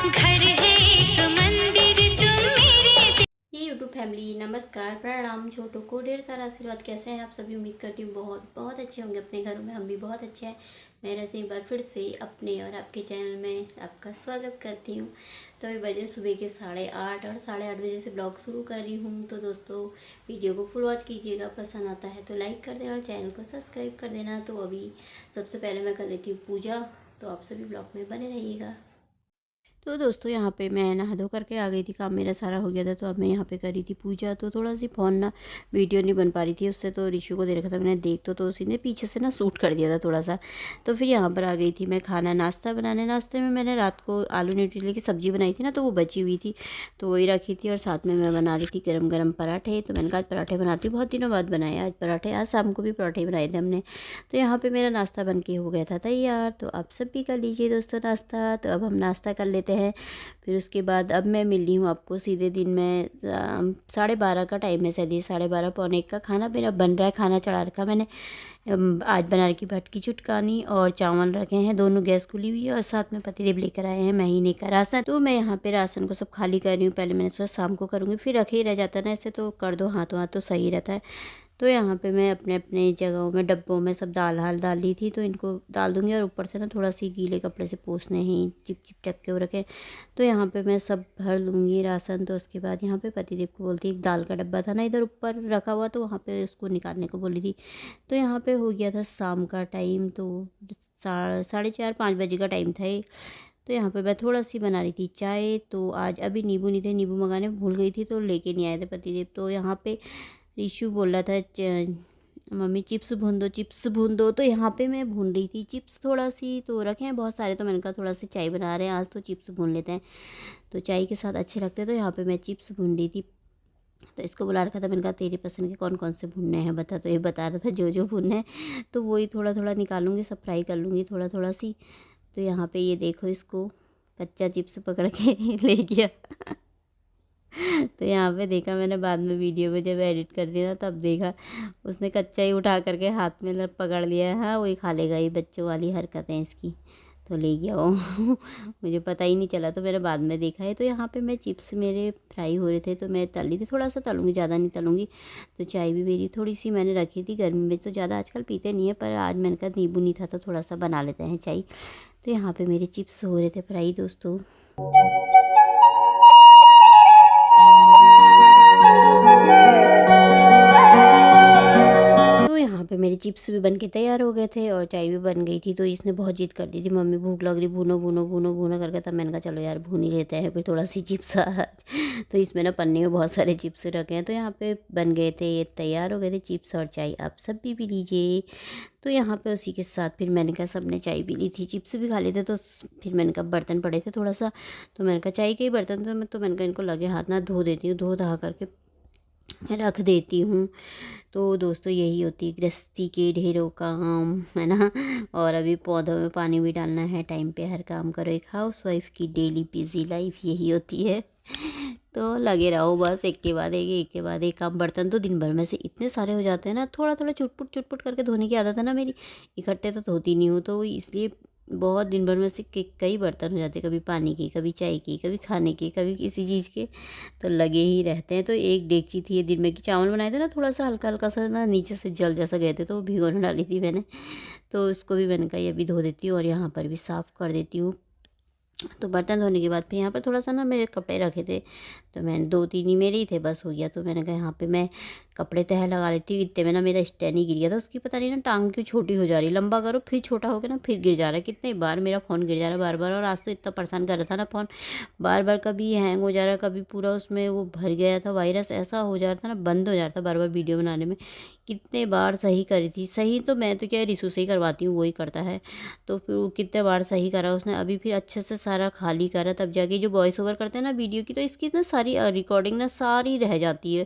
घर है एक मंदिर तुम मेरे। ये यूट्यूब फैमिली नमस्कार प्रणाम, छोटों को ढेर सारा आशीर्वाद। कैसे हैं आप सभी? उम्मीद करती हूँ बहुत बहुत अच्छे होंगे अपने घरों में। हम भी बहुत अच्छे हैं। मैं से एक बार फिर से अपने और आपके चैनल में आपका स्वागत करती हूँ। तो अभी बजे सुबह के 8:30 और 8:30 बजे से ब्लॉग शुरू कर रही हूँ। तो दोस्तों वीडियो को फुल वॉच कीजिएगा, पसंद आता है तो लाइक कर देना और चैनल को सब्सक्राइब कर देना। तो अभी सबसे पहले मैं कर लेती हूँ पूजा, तो आप सभी ब्लॉग में बने रहिएगा। तो दोस्तों यहाँ पे मैं नहा धो करके आ गई थी, काम मेरा सारा हो गया था। तो अब मैं यहाँ पे कर रही थी पूजा। तो थोड़ा सी फ़ोन ना वीडियो नहीं बन पा रही थी उससे, तो ऋषु को दे रखा था मैंने देख तो उसी ने पीछे से ना शूट कर दिया था थोड़ा सा। तो फिर यहाँ पर आ गई थी मैं खाना नाश्ता बनाने। नाश्ते में मैंने रात को आलू न्यूट्रीले की सब्ज़ी बनाई थी ना, तो वो बची हुई थी तो वही रखी थी। और साथ में मैं बना रही थी गरम गरम पराठे। तो मैंने कहा आज पराठे बनाती हूँ, बहुत दिनों बाद बनाए आज पराठे। आज शाम को भी पराठे बनाए थे हमने। तो यहाँ पर मेरा नाश्ता बन के हो गया था तैयार। तो आप सब भी कर लीजिए दोस्तों नाश्ता। तो अब हम नाश्ता कर लेते हैं। फिर उसके बाद अब मैं मिल रही हूँ आपको सीधे दिन में 12:30 का टाइम है, शायद 12:30 पौने 1 का खाना मेरा बन रहा है। खाना चढ़ा रखा मैंने। आज बना रखी भटकी चुटकानी और चावल रखे हैं, दोनों गैस खुली हुई है। और साथ में पतिदेव लेकर आए हैं महीने का राशन। तो मैं यहाँ पे राशन को सब खाली कर रही हूँ। पहले मैंने सोचा शाम को करूँगी, फिर रखे ही रह जाता है ना, ऐसे तो कर दो हाथों हाथ तो सही रहता है। तो यहाँ पे मैं अपने अपने जगहों में डब्बों में सब दाल डाल ली थी। तो इनको डाल दूँगी और ऊपर से ना थोड़ा सी गीले कपड़े से पोंछने ही चिप चिप टपके हो रखे। तो यहाँ पे मैं सब भर लूँगी राशन। तो उसके बाद यहाँ पे पतिदेव को बोलती, एक दाल का डब्बा था ना इधर ऊपर रखा हुआ, तो वहाँ पे उसको निकालने को बोली थी। तो यहाँ पे हो गया था शाम का टाइम। तो 4:30-5 बजे का टाइम था ये। तो यहाँ पे मैं थोड़ा सी बना रही थी चाय। तो आज अभी नींबू नहीं थे, नींबू मंगाने भूल गई थी तो लेके नहीं आए थे पतिदेव। तो यहाँ पे ऋषु बोल रहा था मम्मी चिप्स भून दो, चिप्स भून दो। तो यहाँ पे मैं भून रही थी चिप्स। थोड़ा सी तो रखे हैं बहुत सारे, तो मैंने कहा थोड़ा सी चाय बना रहे हैं आज तो चिप्स भून लेते हैं, तो चाय के साथ अच्छे लगते हैं। तो यहाँ पे मैं चिप्स भून रही थी। तो इसको बुला रखा था, मैंने कहा तेरी पसंद के कौन कौन से भुनने हैं बता। तो ये बता रहा था जो जो भुनने हैं। तो वही थोड़ा थोड़ा निकालूंगी, सब फ्राई कर लूँगी थोड़ा थोड़ा सी। तो यहाँ पे ये देखो, इसको कच्चा चिप्स पकड़ के ले गया। तो यहाँ पे देखा मैंने बाद में वीडियो में जब एडिट कर दिया तब देखा उसने कच्चा ही उठा करके हाथ में पकड़ लिया है। हाँ वही खा लेगा, ये बच्चों वाली हरकतें इसकी। तो ले गया वो। मुझे पता ही नहीं चला, तो मैंने बाद में देखा है। तो यहाँ पे मैं चिप्स मेरे फ्राई हो रहे थे तो मैं तली थी, थोड़ा सा तलूँगी, ज़्यादा नहीं तलूँगी। तो चाय भी मेरी थोड़ी सी मैंने रखी थी, गर्मी में तो ज़्यादा आजकल पीते नहीं है, पर आज मैंने कहा नींबू नहीं था तो थोड़ा सा बना लेते हैं चाय। तो यहाँ पे मेरे चिप्स हो रहे थे फ्राई दोस्तों। तो यहाँ पे मेरे चिप्स भी बन के तैयार हो गए थे और चाय भी बन गई थी। तो इसने बहुत जिद कर दी थी, मम्मी भूख लग रही, भूनो भूनो भूनो भूनो करके। तब मैंने कहा चलो यार भून ही लेते हैं फिर थोड़ा सी चिप्स आज। तो इसमें ना पन्नी में बहुत सारे चिप्स रखे हैं। तो यहाँ पे बन गए थे, ये तैयार हो गए थे चिप्स और चाय। आप सब भी पी लीजिए। तो यहाँ पे उसी के साथ फिर मैंने कहा सबने चाय पी ली थी, चिप्स भी खा लिए थे। तो फिर मैंने कहा बर्तन पड़े थे थोड़ा सा, तो मैंने कहा चाय के ही बर्तन थे, तो मैंने कहा इनको लगे हाथ ना धो देती हूँ, धो धा करके रख देती हूँ। तो दोस्तों यही होती है गृहस्थी के ढेरों काम, है ना। और अभी पौधों में पानी भी डालना है, टाइम पे हर काम करो। एक हाउसवाइफ की डेली बिजी लाइफ यही होती है। तो लगे रहो बस, एक के बाद एक काम। बर्तन तो दिन भर में से इतने सारे हो जाते हैं ना, थोड़ा थोड़ा चुटपुट चुटपुट करके धोने की आदत है ना मेरी, इकट्ठे तो धोती नहीं हूँ। तो इसलिए बहुत दिन भर में से कई बर्तन हो जाते हैं, कभी पानी के, कभी चाय के, कभी खाने के, कभी किसी चीज़ के। तो लगे ही रहते हैं। तो एक डेगची थी ये दिन में कि चावल बनाए थे ना, थोड़ा सा हल्का हल्का सा ना नीचे से जल जैसा गए थे, तो वो भिगोने डाली थी मैंने। तो उसको भी मैंने कहा ये भी धो देती हूँ और यहाँ पर भी साफ़ कर देती हूँ। तो बर्तन धोने के बाद फिर यहाँ पर थोड़ा सा ना मेरे कपड़े रखे थे, तो मैंने 2-3 ही मेरे ही थे, बस हो गया। तो मैंने कहा यहाँ पे मैं कपड़े तह लगा लेती हूँ। इतने में ना मेरा स्टैंड ही गिर गया था, उसकी पता नहीं ना टांग क्यों छोटी हो जा रही है, लंबा करो फिर छोटा हो गया ना, फिर गिर जा रहा है। कितने बार मेरा फ़ोन गिर जा रहा है बार बार। और आज तो इतना परेशान कर रहा था ना फ़ोन, बार बार कभी हैंग हो जा रहा है, कभी पूरा उसमें वो भर गया था वायरस, ऐसा हो जा रहा था ना, बंद हो जा रहा था बार बार वीडियो बनाने में। कितने बार सही करी थी, सही तो मैं तो क्या रिशु से ही करवाती हूँ, वही करता है। तो फिर वो कितने बार सही करा उसने, अभी फिर अच्छे से सारा खाली करा, तब जाके जो वॉइस ओवर करते हैं ना वीडियो की, तो इसकी ना सारी रिकॉर्डिंग ना सारी रह जाती है।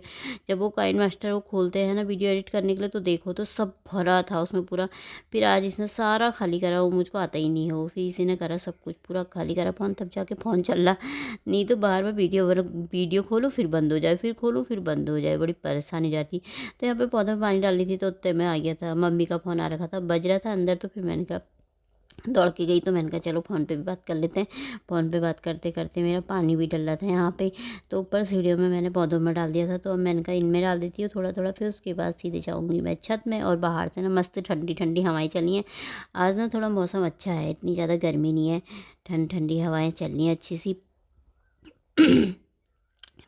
जब वो काइन मास्टर वो खोलते हैं ना वीडियो एडिट करने के लिए, तो देखो तो सब भरा था उसमें पूरा। फिर आज इसने सारा खाली करा, वो मुझको आता ही नहीं हो, फिर इसी ने करा सब कुछ पूरा खाली करा फ़ोन, तब जाके फ़ोन चल रहा। नहीं तो बार बार वीडियो खोलो फिर बंद हो जाए, फिर खोलो फिर बंद हो जाए, बड़ी परेशानी जाती। तो यहाँ पे पौधों में पानी डाल रही थी, तो उतने में आ गया था, मम्मी का फ़ोन आ रखा था, बज रहा था अंदर। तो फिर मैंने कहा दौड़ के गई तो मैंने कहा चलो फ़ोन पे भी बात कर लेते हैं। फ़ोन पे बात करते करते मेरा पानी भी डल रहा था यहाँ पे, तो ऊपर सीढ़ियों में मैंने पौधों में डाल दिया था, तो अब मैंने कहा इनमें डाल देती हूँ थोड़ा थोड़ा, फिर उसके बाद सीधे जाऊँगी मैं छत में। और बाहर से ना मस्त ठंडी ठंडी हवाएं चली हैं। आज ना थोड़ा मौसम अच्छा है, इतनी ज़्यादा गर्मी नहीं है, ठंडी ठंडी हवाएं चल रही हैं अच्छी सी।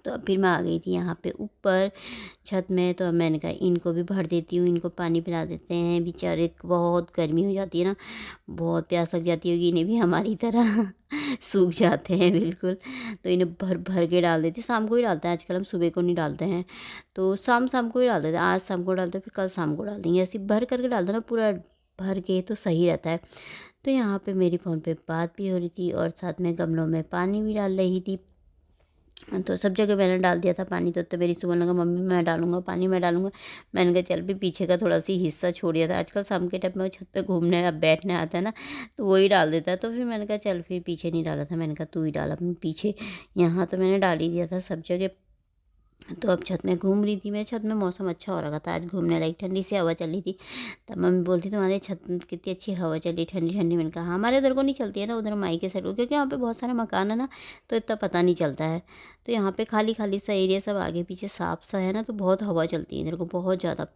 तो अब फिर मैं आ गई थी यहाँ पे ऊपर छत में, तो अब मैंने कहा इनको भी भर देती हूँ, इनको पानी पिला देते हैं, बेचारे बहुत गर्मी हो जाती है ना, बहुत प्यास लग जाती होगी इन्हें भी हमारी तरह सूख जाते हैं बिल्कुल। तो इन्हें भर भर के डाल देती, शाम को ही डालते हैं आजकल, हम सुबह को नहीं डालते हैं, तो शाम शाम को ही डाल देते हैं। आज शाम को डालते हैं, फिर कल शाम को डाल देंगे, ऐसे भर करके डाल दो ना पूरा भर के, तो सही रहता है। तो यहाँ पे मेरी फ़ोन पे बात भी हो रही थी और साथ में गमलों में पानी भी डाल रही थी। तो सब जगह मैंने डाल दिया था पानी, तो मेरी सुबह लगा मम्मी मैं डालूंगा पानी, मैं डालूंगा। मैंने कहा चल भी पीछे का थोड़ा सी हिस्सा छोड़ दिया था, आजकल शाम के टाइम में वो छत पे घूमने अब बैठने आता है ना, तो वही डाल देता है। तो फिर मैंने कहा चल फिर पीछे नहीं डाला था, मैंने कहा तू ही डाल अपने पीछे। यहाँ तो मैंने डाल ही दिया था सब जगह। तो अब छत में घूम रही थी मैं, छत में मौसम अच्छा हो रहा था आज, घूमने लायक ठंडी सी हवा चल रही थी। तब मम्मी बोलती तुम्हारे छत में कितनी अच्छी हवा चली ठंडी ठंडी। मैंने कहा हमारे उधर को नहीं चलती है ना, उधर माई के साइड को, क्योंकि यहाँ पे बहुत सारे मकान है ना, तो इतना पता नहीं चलता है। तो यहाँ पे खाली खाली सा एरिया, सब आगे पीछे साफ सा है ना, तो बहुत हवा चलती है इधर को बहुत ज़्यादा।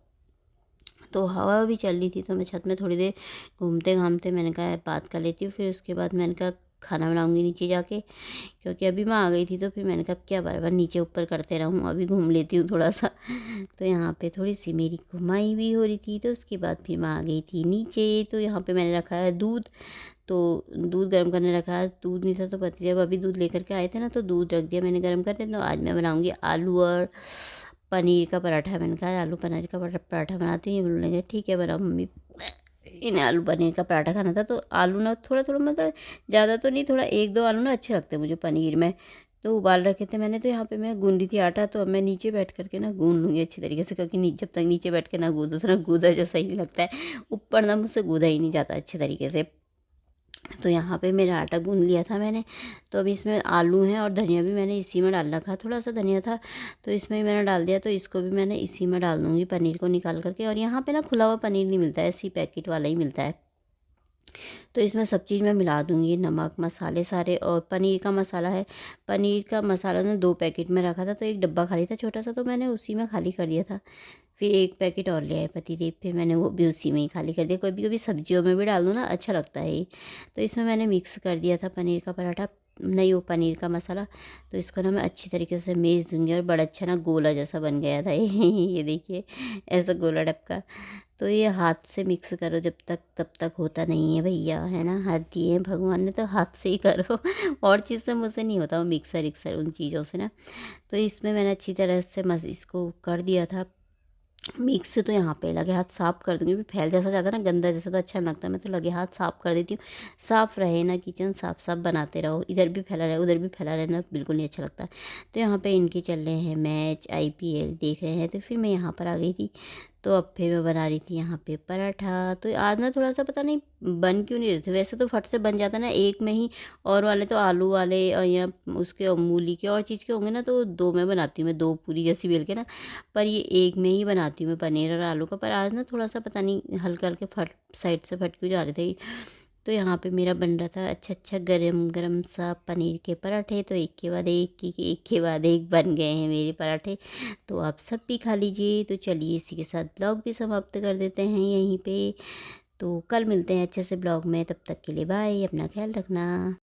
तो हवा भी चल रही थी, तो मैं छत में थोड़ी देर घूमते घामते मैंने कहा बात कर लेती हूँ, फिर उसके बाद मैंने कहा खाना बनाऊंगी नीचे जाके, क्योंकि अभी मैं आ गई थी। तो फिर मैंने कहा क्या बार बार नीचे ऊपर करते रहूँ, अभी घूम लेती हूँ थोड़ा सा। तो यहाँ पे थोड़ी सी मेरी घुमाई भी हो रही थी, तो उसके बाद फिर मैं आ गई थी नीचे। तो यहाँ पे मैंने रखा है दूध, तो दूध गर्म करने रखा है, दूध नहीं था तो पति जब अभी दूध लेकर के आए थे ना, तो दूध रख दिया मैंने गर्म करने। तो आज मैं बनाऊँगी आलू और पनीर का पराठा। मैंने कहा आलू पनीर का पराठा बनाती हूँ, ये बोलेंगे ठीक है बनाओ मम्मी। इन्हें आलू पनीर का पराठा खाना था, तो आलू ना थोड़ा थोड़ा मतलब ज़्यादा तो नहीं, थोड़ा एक दो आलू ना अच्छे लगते हैं मुझे पनीर में। तो उबाल रखे थे मैंने, तो यहाँ पे मैं गूंदी थी आटा, तो अब मैं नीचे बैठ करके ना गूंद लूँगी अच्छी तरीके से, क्योंकि जब तक नीचे बैठ के ना गूंदो तो ना गूंदा जैसा ही नहीं लगता है, ऊपर ना मुझसे गूंदा ही नहीं जाता अच्छे तरीके से। तो यहाँ पे मेरा आटा गूंद लिया था मैंने। तो अभी इसमें आलू हैं और धनिया भी मैंने इसी में डाल रखा, थोड़ा सा धनिया था तो इसमें ही मैंने डाल दिया। तो इसको भी मैंने इसी में डाल दूँगी पनीर को निकाल करके। और यहाँ पे ना खुला हुआ पनीर नहीं मिलता है, ऐसी पैकेट वाला ही मिलता है। तो इसमें सब चीज़ मैं मिला दूँगी, नमक मसाले सारे। और पनीर का मसाला है, पनीर का मसाला ना 2 पैकेट में रखा था, तो एक डब्बा खाली था छोटा सा, तो मैंने उसी में खाली कर दिया था। फिर एक पैकेट और ले आए पतिदेव, फिर मैंने वो भी उसी में ही खाली कर दिया। कभी कभी सब्जियों में भी डाल दो ना, अच्छा लगता है ये। तो इसमें मैंने मिक्स कर दिया था पनीर का पराठा, नहीं वो पनीर का मसाला। तो इसको ना मैं अच्छी तरीके से मेज दूँगी, और बड़ा अच्छा ना गोला जैसा बन गया था ये देखिए ऐसा गोला डबका। तो ये हाथ से मिक्स करो जब तक, तब तक होता नहीं है भैया, है ना, हाथ दिए हैं भगवान ने तो हाथ से ही करो और चीज़ से मुझसे नहीं होता वो मिक्सर विक्सर उन चीज़ों से ना। तो इसमें मैंने अच्छी तरह से इसको कर दिया था मिक्स से। तो यहाँ पे लगे हाथ साफ़ कर दूँगी, फिर फैल जैसा जाता है ना गंदा जैसा, तो अच्छा नहीं लगता। मैं तो लगे हाथ साफ़ कर देती हूँ, साफ़ रहे ना किचन, साफ़ साफ़ बनाते रहो, इधर भी फैला रहे उधर भी फैला रहे ना, बिल्कुल नहीं अच्छा लगता। तो यहाँ पे इनके चल रहे हैं मैच, IPL देख रहे हैं। तो फिर मैं यहाँ पर आ गई थी, तो अब फिर मैं बना रही थी यहाँ पे पराठा। तो आज ना थोड़ा सा पता नहीं बन क्यों नहीं रहे थे, वैसे तो फट से बन जाता ना एक में ही। और वाले तो आलू वाले और या उसके और मूली के और चीज़ के होंगे ना, तो 2 में बनाती हूँ मैं, 2 पूरी जैसी बेल के ना। पर ये एक में ही बनाती हूँ मैं पनीर और आलू का। पर आज ना थोड़ा सा पता नहीं हल्का हल्के फट साइड से फट क्यों जा रहे थे। तो यहाँ पे मेरा बन रहा था अच्छा अच्छा गरम गरम सा पनीर के पराठे। तो एक के बाद एक के बाद एक बन गए हैं मेरे पराठे। तो आप सब भी खा लीजिए। तो चलिए इसी के साथ ब्लॉग भी समाप्त कर देते हैं यहीं पे। तो कल मिलते हैं अच्छे से ब्लॉग में, तब तक के लिए बाय, अपना ख्याल रखना।